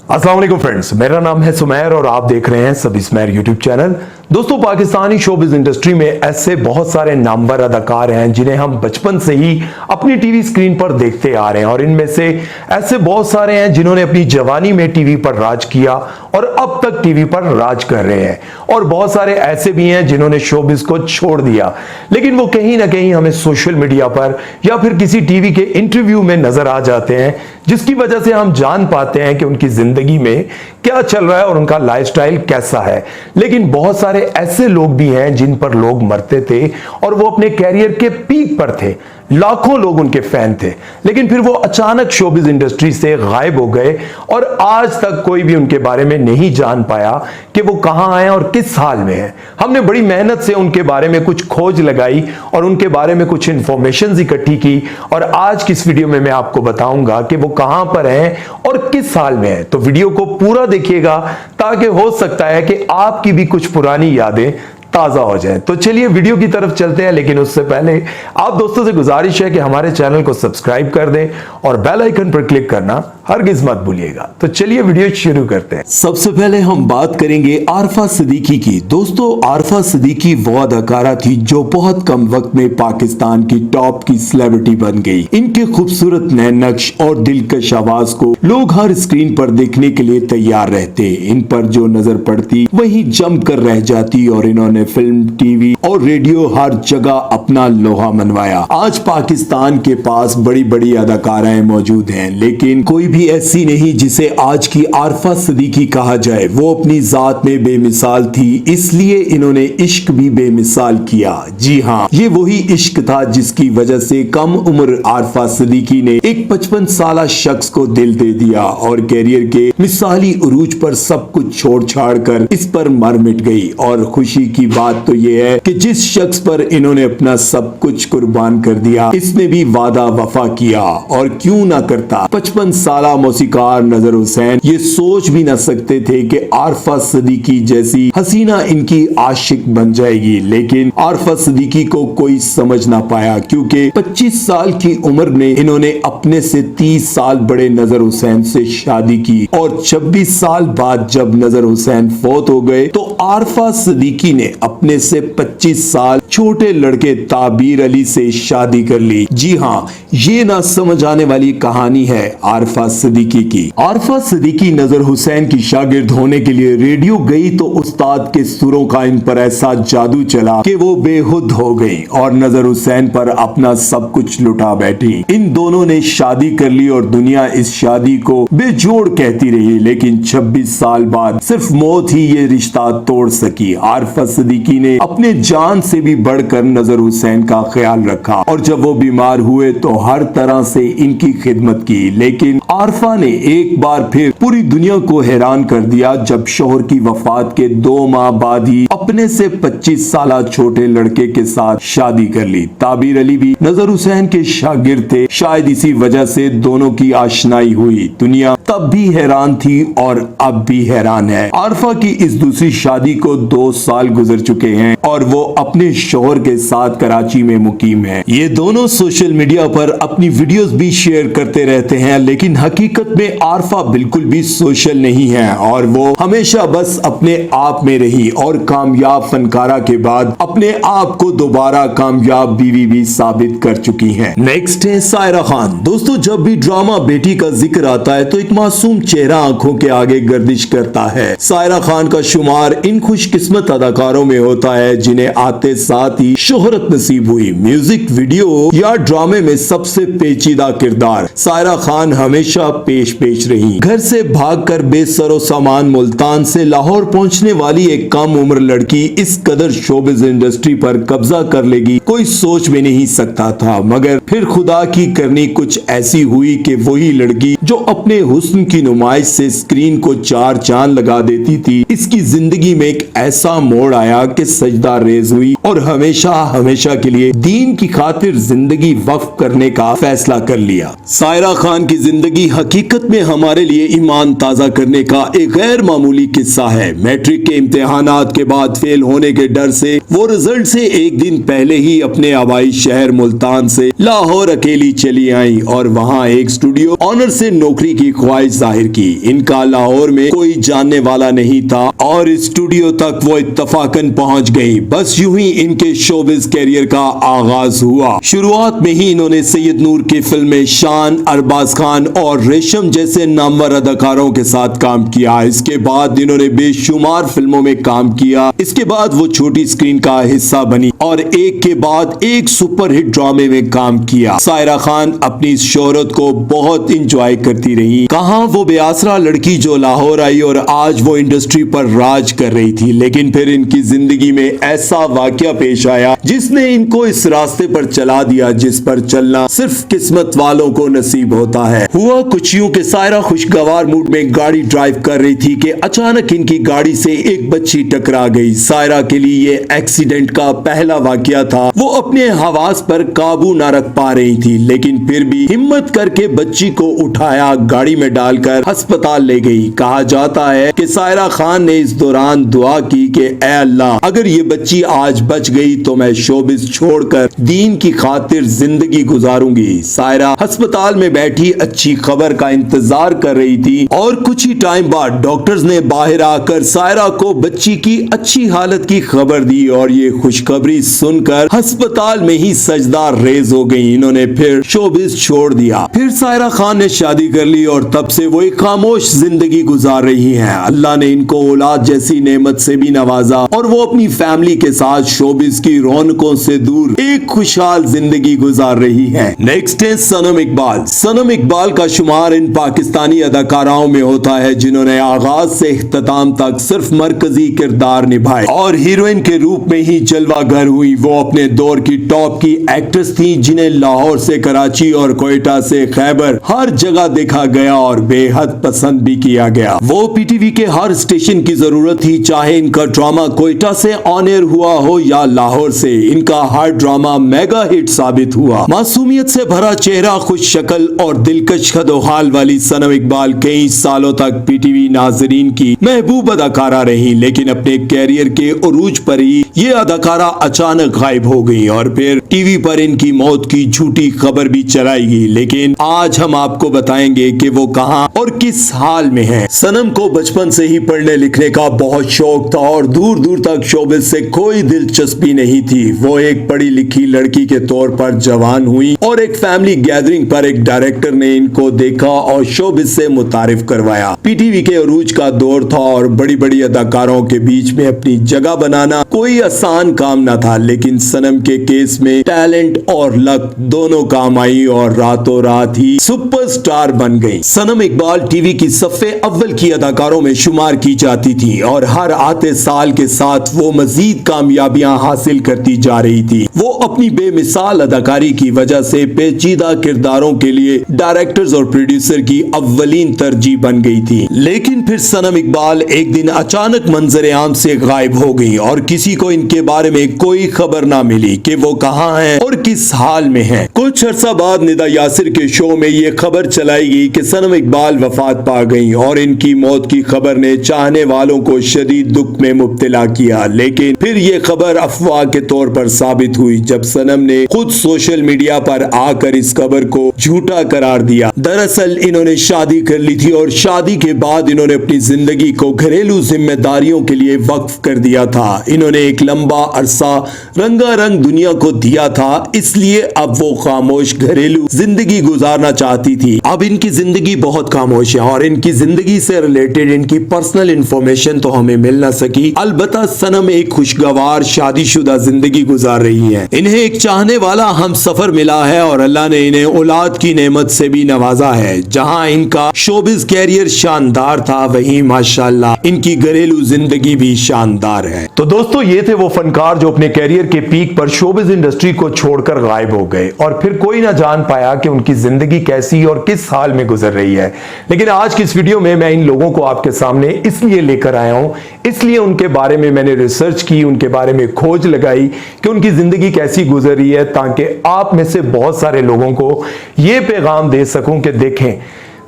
अस्सलाम वालेकुम फ्रेंड्स, मेरा नाम है सुमैर और आप देख रहे हैं सभी सुमैर यूट्यूब चैनल। दोस्तों, पाकिस्तानी शोबिज़ इंडस्ट्री में ऐसे बहुत सारे नामवर अदाकार हैं जिन्हें हम बचपन से ही अपनी टीवी स्क्रीन पर देखते आ रहे हैं और इनमें से ऐसे बहुत सारे हैं जिन्होंने अपनी जवानी में टीवी पर राज किया और अब तक टीवी पर राज कर रहे हैं, और बहुत सारे ऐसे भी हैं जिन्होंने शोबिज़ को छोड़ दिया, लेकिन वो कहीं ना कहीं हमें सोशल मीडिया पर या फिर किसी टीवी के इंटरव्यू में नजर आ जाते हैं, जिसकी वजह से हम जान पाते हैं कि उनकी जिंदगी में क्या चल रहा है और उनका लाइफस्टाइल कैसा है। लेकिन बहुत सारे ऐसे लोग भी हैं जिन पर लोग मरते थे और वो अपने कैरियर के पीक पर थे, लाखों लोग उनके फैन थे, लेकिन फिर वो अचानक शोबिज़ इंडस्ट्री से गायब हो गए और आज तक कोई भी उनके बारे में नहीं जान पाया कि वो कहां आए और किस हाल में हैं। हमने बड़ी मेहनत से उनके बारे में कुछ खोज लगाई और उनके बारे में कुछ इंफॉर्मेशन इकट्ठी की, और आज की इस वीडियो में मैं आपको बताऊंगा कि वो कहां पर हैं और किस हाल में हैं। तो वीडियो को पूरा देखिएगा ताकि हो सकता है कि आपकी भी कुछ पुरानी यादें ताजा हो जाए। तो चलिए वीडियो की तरफ चलते हैं, लेकिन उससे पहले आप दोस्तों से गुजारिश है कि हमारे चैनल को सब्सक्राइब कर दें और बेल आइकन पर क्लिक करना हरगिज मत भूलिएगा। तो चलिए वीडियो शुरू करते हैं। सबसे पहले हम बात करेंगे आरफा सिद्दीकी की। दोस्तों, आरफा सिद्दीकी वो अदाकारा थी जो बहुत कम वक्त में पाकिस्तान की टॉप की सेलिब्रिटी बन गई। इनके खूबसूरत नैन नक्श और दिलकश आवाज को लोग हर स्क्रीन पर देखने के लिए तैयार रहते। इन पर जो नजर पड़ती वही जम कर रह जाती और इन्होंने फिल्म, टीवी और रेडियो हर जगह अपना लोहा मनवाया। आज पाकिस्तान के पास बड़ी बड़ी अदाकाराएं मौजूद हैं, लेकिन कोई भी ऐसी नहीं जिसे आज की आरफा सिद्दीकी कहा जाए। वो अपनी जात में बेमिसाल थी, इसलिए इन्होंने इश्क भी बेमिसाल किया। जी हाँ, ये वही इश्क था जिसकी वजह से कम उम्र आरफा सिद्दीकी ने एक 55 साल शख्स को दिल दे दिया और कैरियर के मिसाली उरूज पर सब कुछ छोड़ छाड़ कर इस पर मर मिट गई। और खुशी की बात तो ये है कि जिस शख्स पर इन्होंने अपना सब कुछ कुर्बान कर दिया, इसने भी वादा वफा किया, और क्यों ना करता। 55 साल मौसीकार नजर हुसैन ये सोच भी ना सकते थे कि आरफा सिद्दीकी जैसी हसीना इनकी आशिक बन जाएगी, लेकिन आरफा सिद्दीकी को कोई समझ ना पाया, क्योंकि 25 साल की उम्र में इन्होंने अपने से 30 साल बड़े नजर हुसैन से शादी की, और 26 साल बाद जब नजर हुसैन फौत हो गए तो आरफा सिद्दीकी ने अपने से 25 साल छोटे लड़के ताबीर अली से शादी कर ली। जी हाँ, ये ना समझ आने वाली कहानी है आरफा सिद्दीकी की। आरफा सिद्दीकी नजर हुसैन की शागिर्द होने के लिए रेडियो गई तो उस्ताद के सुरों का इन पर ऐसा जादू चला कि वो बेहुद हो गई और नजर हुसैन पर अपना सब कुछ लुटा बैठी। इन दोनों ने शादी कर ली और दुनिया इस शादी को बेजोड़ कहती रही, लेकिन 26 साल बाद सिर्फ मौत ही ये रिश्ता तोड़ सकी। आरफा सिद्दीकी ने अपने जान से भी बढ़कर नजर हुसैन का ख्याल रखा, और जब वो बीमार हुए तो हर तरह से इनकी खिदमत की। लेकिन आरफा ने एक बार फिर पूरी दुनिया को हैरान कर दिया जब शोहर की वफात के 2 माह बाद ही अपने से 25 साल छोटे लड़के के साथ शादी कर ली। ताबीर अली भी नजर हुसैन के शागिर्द थे, शायद इसी वजह से दोनों की आशनाई हुई। दुनिया तब भी हैरान थी और अब भी हैरान है। आरफा की इस दूसरी शादी को 2 साल गुजर चुके हैं और वो अपने शोहर के साथ कराची में मुकीम है। ये दोनों सोशल मीडिया पर अपनी वीडियोस भी शेयर करते रहते हैं, लेकिन हकीकत में आरफा बिल्कुल भी सोशल नहीं है और वो हमेशा बस अपने आप में रही और कामयाब फनकारा के बाद अपने आप को दोबारा कामयाब बीवी भी साबित कर चुकी हैं। नेक्स्ट है सायरा खान। दोस्तों, जब भी ड्रामा बेटी का जिक्र आता है तो एक मासूम चेहरा आंखों के आगे गर्दिश करता है। सायरा खान का शुमार इन खुशकिस्मत अदाकारों में होता है जिन्हें आते साथ ही शोहरत नसीब हुई। म्यूजिक वीडियो या ड्रामे में सबसे पेचीदा किरदार सायरा खान हमेशा पेश रही। घर से भागकर बेसरो सामान मुल्तान से लाहौर पहुंचने वाली एक कम उम्र लड़की इस कदर शोबिज़ इंडस्ट्री पर कब्जा कर लेगी कोई सोच भी नहीं सकता था, मगर फिर खुदा की करनी कुछ ऐसी हुई कि वही लड़की जो अपने हुस्न की नुमाइश से स्क्रीन को 4 चांद लगा देती थी, इसकी जिंदगी में एक ऐसा मोड़ आया कि सजदा रेज हुई और हमेशा हमेशा के लिए दीन की खातिर जिंदगी वक्फ करने का फैसला कर लिया। सायरा खान की जिंदगी हकीकत में हमारे लिए ईमान ताजा करने का एक गैर मामूली किस्सा है। मैट्रिक के इम्तिहानात के बाद फेल होने के डर से वो रिजल्ट से एक दिन पहले ही अपने आबाई शहर मुल्तान से लाहौर अकेली चली आई और वहाँ एक स्टूडियो ऑनर से नौकरी की ख्वाहिश जाहिर की। इनका लाहौर में कोई जानने वाला नहीं था और स्टूडियो तक वो इत्तफाकन पहुंच गई। बस यूं ही इनके शोबिज कैरियर का आगाज हुआ। शुरुआत में ही इन्होंने सैयद नूर की फिल्में शान, अरबाज खान और रेशम जैसे नामवर अदाकारों के साथ काम किया। इसके बाद इन्होंने बेशुमार फिल्मों में काम किया। इसके बाद वो छोटी स्क्रीन का हिस्सा बनी और एक के बाद एक सुपरहिट ड्रामे में काम किया। सायरा खान अपनी इस शोहरत को बहुत इंजॉय करती रही। कहां वो बेआसरा लड़की जो लाहौर आई और आज वो इंडस्ट्री पर राज कर रही थी, लेकिन फिर इनकी जिंदगी में ऐसा वाकया पेश आया जिसने इनको इस रास्ते पर चला दिया जिस पर चलना सिर्फ किस्मत वालों को नसीब होता है। हुआ कुछ यूं कि सायरा खुशगवार मूड में गाड़ी ड्राइव कर रही थी कि अचानक इनकी गाड़ी से एक बच्ची टकरा गई। सायरा के लिए ये एक्सीडेंट का पहला वाकया था। वो अपने हवास पर काबू न रख पा रही थी, लेकिन फिर भी हिम्मत करके बच्ची को उठाया, गाड़ी में डालकर अस्पताल ले गई। कहा जाता है कि सायरा खान ने इस दौरान दुआ की कि ऐ अल्लाह, अगर ये बच्ची आज बच गई तो मैं शोबिस छोड़कर दीन की खातिर जिंदगी गुजारूंगी। सायरा अस्पताल में बैठी अच्छी खबर का इंतजार कर रही थी और कुछ ही टाइम बाद डॉक्टर्स ने बाहर आकर सायरा को बच्ची की अच्छी हालत की खबर दी और ये खुशखबरी सुनकर अस्पताल में ही सजदा रेज हो गई। इन्होंने फिर शोबिस छोड़ दिया। फिर सायरा खान ने शादी कर ली और तब से वो एक खामोश जिंदगी गुजार रही हैं। अल्लाह ने इनको औलाद जैसी नेमत से भी नवाजा और वो अपनी फैमिली के साथ शोबिस की रौनकों से दूर एक खुशहाल जिंदगी गुजार रही हैं। नेक्स्ट है सनम इकबाल। सनम इकबाल का शुमार इन पाकिस्तानी अदाकाराओं में होता है जिन्होंने आगाज से इख्तिताम तक सिर्फ मरकजी किरदार निभाए और हीरोइन के रूप में ही जलवागर हुई। वो अपने दौर की टॉप की एक्ट्रेस थी जिन्हें लाहौर से कराची और कोयटा से खैबर हर जगह देखा गया और बेहद पसंद भी किया गया। वो पीटीवी के हर स्टेशन की जरूरत थी, चाहे इनका ड्रामा कोयटा से ऑन एयर हुआ हो या लाहौर से। इनका हर ड्रामा मेगा हिट साबित हुआ। मासूमियत से भरा चेहरा, खुश शक्ल और दिलकश खदोहाल वाली सनम इकबाल कई सालों तक पीटीवी नाजरीन की महबूब अदाकारा रही, लेकिन अपने कैरियर के उरूज पर ही ये अदाकारा अचानक गायब हो गई और फिर टीवी पर इनकी मौत की झूठी खबर भी चलाई गई। लेकिन आज हम आपको बताएंगे कि वो कहां और किस हाल में है। सनम को बचपन से ही पढ़ने लिखने का बहुत शौक था और दूर दूर तक शोबिस से कोई दिलचस्पी नहीं थी। वो एक पढ़ी लिखी लड़की के तौर पर जवान हुई और एक फैमिली गैदरिंग पर एक डायरेक्टर ने इनको देखा और शोबिस से मुतारिफ करवाया। पीटीवी के अरूज का दौर था और बड़ी बड़ी अदाकारों के बीच में अपनी जगह बनाना कोई आसान काम न था, लेकिन सनम के केस में टैलेंट और लक दोनों काम आई और रातों रात ही सुपरस्टार बन गई। सनम इकबाल टीवी की सफ़े अव्वल की अदाकारों में शुमार की जाती थी और हर आते साल के साथ वो मजीद कामयाबियां हासिल करती जा रही थी। वो अपनी बेमिसाल अदाकारी की वजह से पेचीदा किरदारों के लिए डायरेक्टर्स और प्रोड्यूसर की अव्वलीन तरजीह बन गई थी। लेकिन फिर सनम इकबाल एक दिन अचानक मंजर आम से गायब हो गई और किसी को इनके बारे में कोई खबर ना मिली कि वो कहां हैं और किस हाल में हैं। कुछ अरसा बाद निदा यासिर के शो में ये खबर चलाई गई कि सनम इकबाल वफात पा गई और इनकी मौत की खबर ने चाहने वालों को शदीद दुख में मुब्तला किया। लेकिन फिर ये खबर अफवाह के तौर पर साबित हुई जब सनम ने खुद सोशल मीडिया पर आकर इस खबर को झूठा करार दिया। दरअसल इन्होंने शादी कर ली थी और शादी के बाद इन्होंने अपनी जिंदगी को घरेलू जिम्मेदारियों के लिए वक्फ कर दिया था। इन्होंने एक लंबा अरसा रंगारंग दुनिया को दिया था, इसलिए अब वो खामोश घरेलू जिंदगी गुजारना चाहती थी। अब इनकी जिंदगी बहुत खामोश है और इनकी जिंदगी से रिलेटेड इनकी पर्सनल इंफॉर्मेशन तो हमें मिल ना सकी। अलबत्ता सनम एक खुशगवार शादीशुदा जिंदगी गुजार रही है। इन्हें एक चाहने वाला हम सफर मिला है और अल्लाह ने इन्हें औलाद की नेमत से भी नवाजा है। जहां इनका शोबिज कैरियर शानदार था, वहीं माशाल्लाह इनकी घरेलू जिंदगी भी शानदार है। तो दोस्तों, ये थे वो फनकार जो अपने कैरियर के पीक पर शोबिज इंडस्ट्री को छोड़कर गायब हो गए और फिर कोई ना जान पाया कि उनकी जिंदगी कैसी और किस हाल में गुजर रही है। लेकिन आज की इस वीडियो में मैं इन लोगों को आपके सामने इसलिए लेकर आया हूं, इसलिए उनके बारे में मैंने रिसर्च की, उनके बारे में खोज लगाई कि उनकी जिंदगी कैसी गुजर रही है, ताकि आप में से बहुत सारे लोगों को यह पैगाम दे सकूं कि देखें,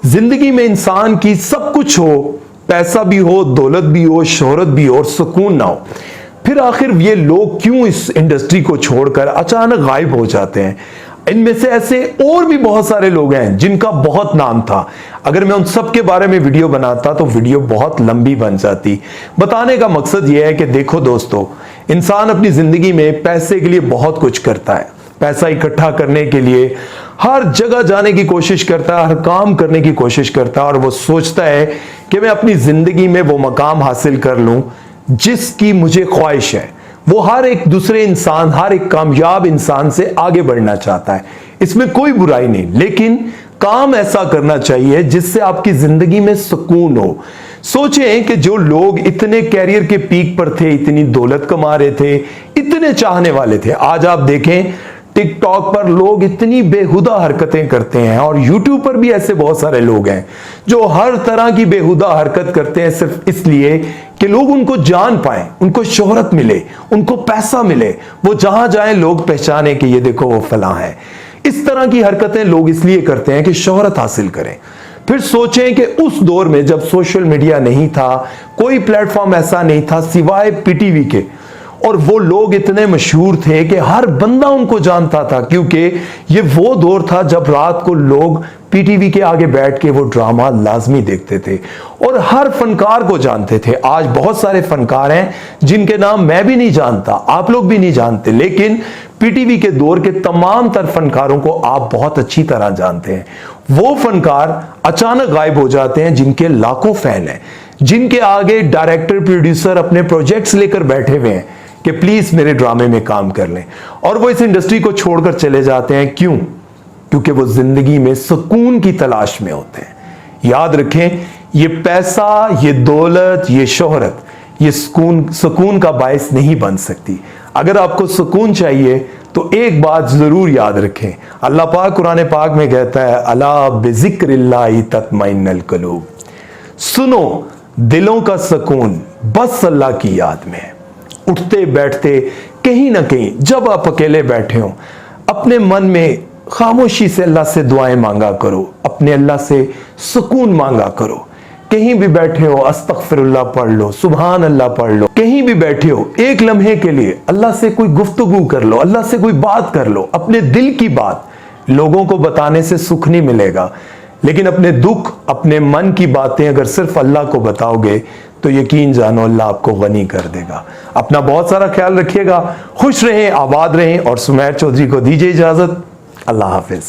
जिंदगी में इंसान की सब कुछ हो, पैसा भी हो, दौलत भी हो, शोहरत भी हो और सुकून ना हो, फिर आखिर ये लोग क्यों इस इंडस्ट्री को छोड़कर अचानक गायब हो जाते हैं। इनमें से ऐसे और भी बहुत सारे लोग हैं जिनका बहुत नाम था। अगर मैं उन सब के बारे में वीडियो बनाता तो वीडियो बहुत लंबी बन जाती। बताने का मकसद यह है कि देखो दोस्तों, इंसान अपनी जिंदगी में पैसे के लिए बहुत कुछ करता है। पैसा इकट्ठा करने के लिए हर जगह जाने की कोशिश करता है, हर काम करने की कोशिश करता है, और वो सोचता है कि मैं अपनी जिंदगी में वो मकाम हासिल कर लूं जिसकी मुझे ख्वाहिश है। वो हर एक दूसरे इंसान, हर एक कामयाब इंसान से आगे बढ़ना चाहता है, इसमें कोई बुराई नहीं, लेकिन काम ऐसा करना चाहिए जिससे आपकी जिंदगी में सुकून हो। सोचें कि जो लोग इतने कैरियर के पीक पर थे, इतनी दौलत कमा रहे थे, इतने चाहने वाले थे, आज आप देखें टिकटॉक पर लोग इतनी बेहुदा हरकतें करते हैं, और यूट्यूब पर भी ऐसे बहुत सारे लोग हैं जो हर तरह की बेहुदा हरकत करते हैं सिर्फ इसलिए कि लोग उनको जान पाएं, उनको शोहरत मिले, उनको पैसा मिले, वो जहां जाएं लोग पहचाने कि ये देखो वो फलां है। इस तरह की हरकतें लोग इसलिए करते हैं कि शोहरत हासिल करें। फिर सोचें कि उस दौर में जब सोशल मीडिया नहीं था, कोई प्लेटफॉर्म ऐसा नहीं था सिवाय पीटीवी के, और वो लोग इतने मशहूर थे कि हर बंदा उनको जानता था, क्योंकि ये वो दौर था जब रात को लोग पीटीवी के आगे बैठ के वो ड्रामा लाजमी देखते थे और हर फनकार को जानते थे। आज बहुत सारे फनकार हैं जिनके नाम मैं भी नहीं जानता, आप लोग भी नहीं जानते, लेकिन पीटीवी के दौर के तमाम तर फनकारों को आप बहुत अच्छी तरह जानते हैं। वो फनकार अचानक गायब हो जाते हैं जिनके लाखों फैन हैं, जिनके आगे डायरेक्टर प्रोड्यूसर अपने प्रोजेक्ट्स लेकर बैठे हुए हैं कि प्लीज मेरे ड्रामे में काम कर लें, और वो इस इंडस्ट्री को छोड़कर चले जाते हैं। क्यों? क्योंकि वो जिंदगी में सुकून की तलाश में होते हैं। याद रखें, ये पैसा, ये दौलत, ये शोहरत, ये सुकून का बायस नहीं बन सकती। अगर आपको सुकून चाहिए तो एक बात जरूर याद रखें, अल्लाह पाक कुरान पाक में कहता है, अला बिज़िक्रिल्लाहि तत्मइन्नुल कुलूब, सुनो दिलों का सुकून बस अल्लाह की याद में है। उठते बैठते कहीं ना कहीं जब आप अकेले बैठे हो, अपने मन में खामोशी से अल्लाह से दुआएं मांगा करो, अपने अल्लाह से सुकून मांगा करो। कहीं भी बैठे हो अस्तगफिरुल्लाह पढ़ लो, सुभान अल्लाह पढ़ लो। कहीं भी बैठे हो एक लम्हे के लिए अल्लाह से कोई गुफ्तगू कर लो, अल्लाह से कोई बात कर लो, अपने दिल की बात। लोगों को बताने से सुख नहीं मिलेगा, लेकिन अपने दुख, अपने मन की बातें अगर सिर्फ अल्लाह को बताओगे तो यकीन जानो अल्लाह आपको गनी कर देगा। अपना बहुत सारा ख्याल रखिएगा, खुश रहें, आबाद रहें, और सुमैर चौधरी को दीजिए इजाजत। अल्लाह हाफिज।